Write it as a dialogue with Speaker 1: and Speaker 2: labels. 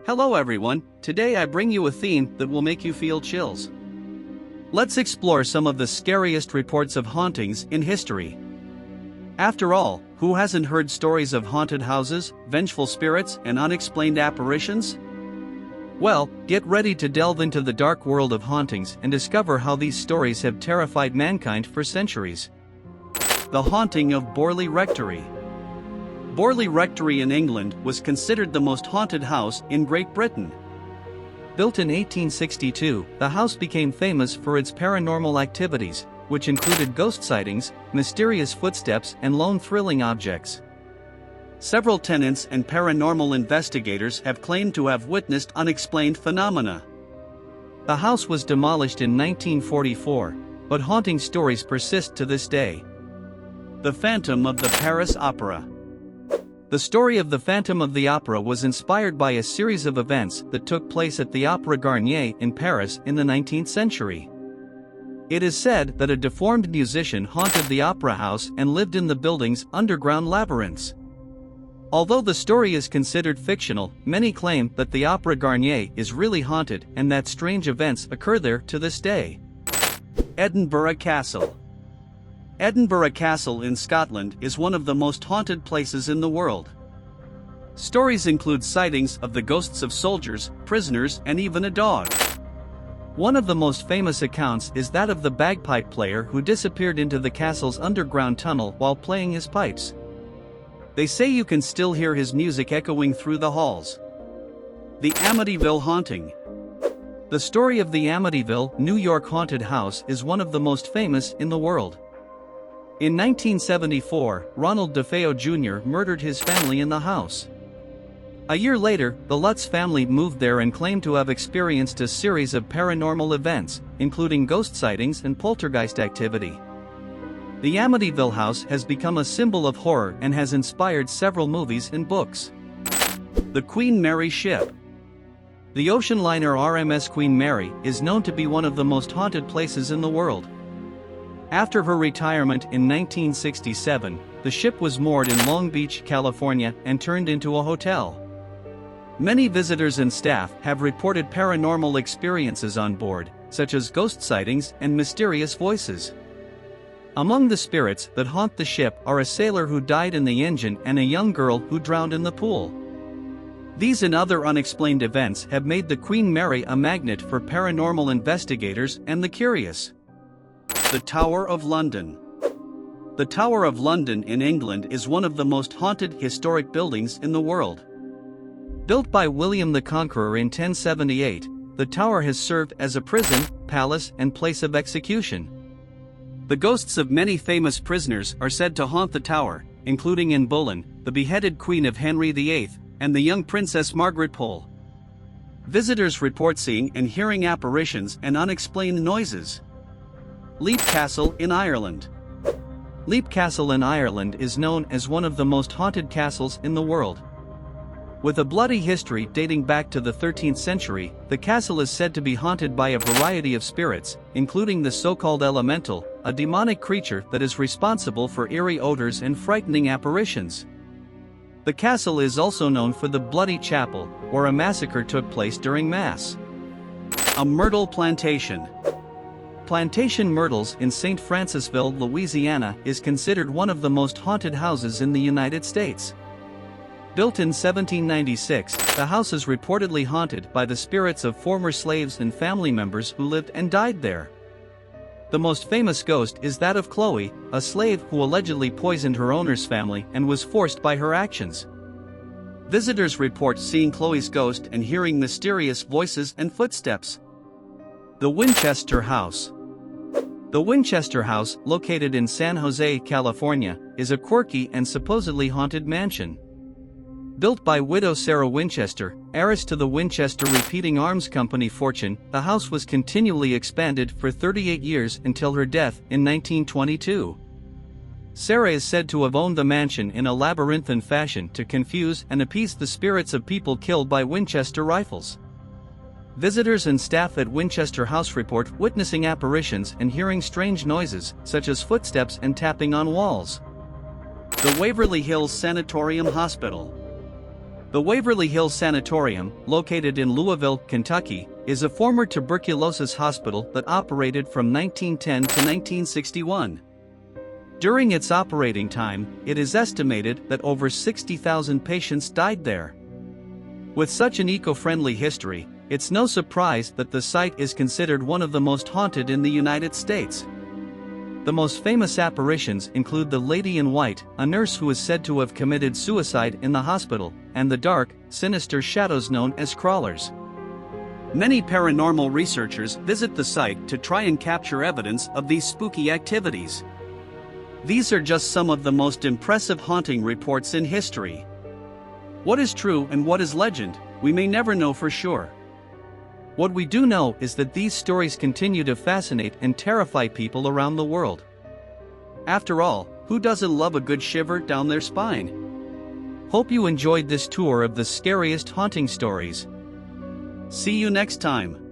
Speaker 1: Hello everyone, today I bring you a theme that will make you feel chills. Let's explore some of the scariest reports of hauntings in history. After all, who hasn't heard stories of haunted houses, vengeful spirits, and unexplained apparitions? Well, get ready to delve into the dark world of hauntings and discover how these stories have terrified mankind for centuries. The haunting of Borley Rectory. Borley Rectory in England was considered the most haunted house in Great Britain. Built in 1862, the house became famous for its paranormal activities, which included ghost sightings, mysterious footsteps, and lone thrilling objects. Several tenants and paranormal investigators have claimed to have witnessed unexplained phenomena. The house was demolished in 1944, but haunting stories persist to this day. The Phantom of the Paris Opera. The story of the Phantom of the Opera was inspired by a series of events that took place at the Opéra Garnier in Paris in the 19th century. It is said that a deformed musician haunted the opera house and lived in the building's underground labyrinths. Although the story is considered fictional, many claim that the Opéra Garnier is really haunted and that strange events occur there to this day. Edinburgh Castle. Edinburgh Castle in Scotland is one of the most haunted places in the world. Stories include sightings of the ghosts of soldiers, prisoners, and even a dog. One of the most famous accounts is that of the bagpipe player who disappeared into the castle's underground tunnel while playing his pipes. They say you can still hear his music echoing through the halls. The Amityville Haunting. The story of the Amityville, New York haunted house is one of the most famous in the world. In 1974, Ronald DeFeo Jr. murdered his family in the house. A year later, the Lutz family moved there and claimed to have experienced a series of paranormal events, including ghost sightings and poltergeist activity. The Amityville house has become a symbol of horror and has inspired several movies and books. The Queen Mary Ship. The ocean liner RMS Queen Mary is known to be one of the most haunted places in the world. After her retirement in 1967, the ship was moored in Long Beach, California, and turned into a hotel. Many visitors and staff have reported paranormal experiences on board, such as ghost sightings and mysterious voices. Among the spirits that haunt the ship are a sailor who died in the engine and a young girl who drowned in the pool. These and other unexplained events have made the Queen Mary a magnet for paranormal investigators and the curious. The Tower of London. The Tower of London in England is one of the most haunted historic buildings in the world. Built by William the Conqueror in 1078, the tower has served as a prison, palace, and place of execution. The ghosts of many famous prisoners are said to haunt the tower, including Anne Boleyn, the beheaded Queen of Henry VIII, and the young Princess Margaret Pole. Visitors report seeing and hearing apparitions and unexplained noises. Leap Castle in Ireland. Leap Castle in Ireland is known as one of the most haunted castles in the world. With a bloody history dating back to the 13th century, the castle is said to be haunted by a variety of spirits, including the so-called elemental, a demonic creature that is responsible for eerie odors and frightening apparitions. The castle is also known for the Bloody Chapel, where a massacre took place during Mass. A Myrtle Plantation. Plantation Myrtles in St. Francisville, Louisiana, is considered one of the most haunted houses in the United States. Built in 1796, the house is reportedly haunted by the spirits of former slaves and family members who lived and died there. The most famous ghost is that of Chloe, a slave who allegedly poisoned her owner's family and was forced by her actions. Visitors report seeing Chloe's ghost and hearing mysterious voices and footsteps. The Winchester House. The Winchester House, located in San Jose, California, is a quirky and supposedly haunted mansion. Built by widow Sarah Winchester, heiress to the Winchester Repeating Arms Company fortune, the house was continually expanded for 38 years until her death in 1922. Sarah is said to have owned the mansion in a labyrinthine fashion to confuse and appease the spirits of people killed by Winchester rifles. Visitors and staff at Winchester House report witnessing apparitions and hearing strange noises, such as footsteps and tapping on walls. The Waverly Hills Sanatorium Hospital. The Waverly Hills Sanatorium, located in Louisville, Kentucky, is a former tuberculosis hospital that operated from 1910 to 1961. During its operating time, it is estimated that over 60,000 patients died there. With such an eco-friendly history, it's no surprise that the site is considered one of the most haunted in the United States. The most famous apparitions include the Lady in White, a nurse who is said to have committed suicide in the hospital, and the dark, sinister shadows known as crawlers. Many paranormal researchers visit the site to try and capture evidence of these spooky activities. These are just some of the most impressive haunting reports in history. What is true and what is legend, we may never know for sure. What we do know is that these stories continue to fascinate and terrify people around the world. After all, who doesn't love a good shiver down their spine? Hope you enjoyed this tour of the scariest haunting stories. See you next time.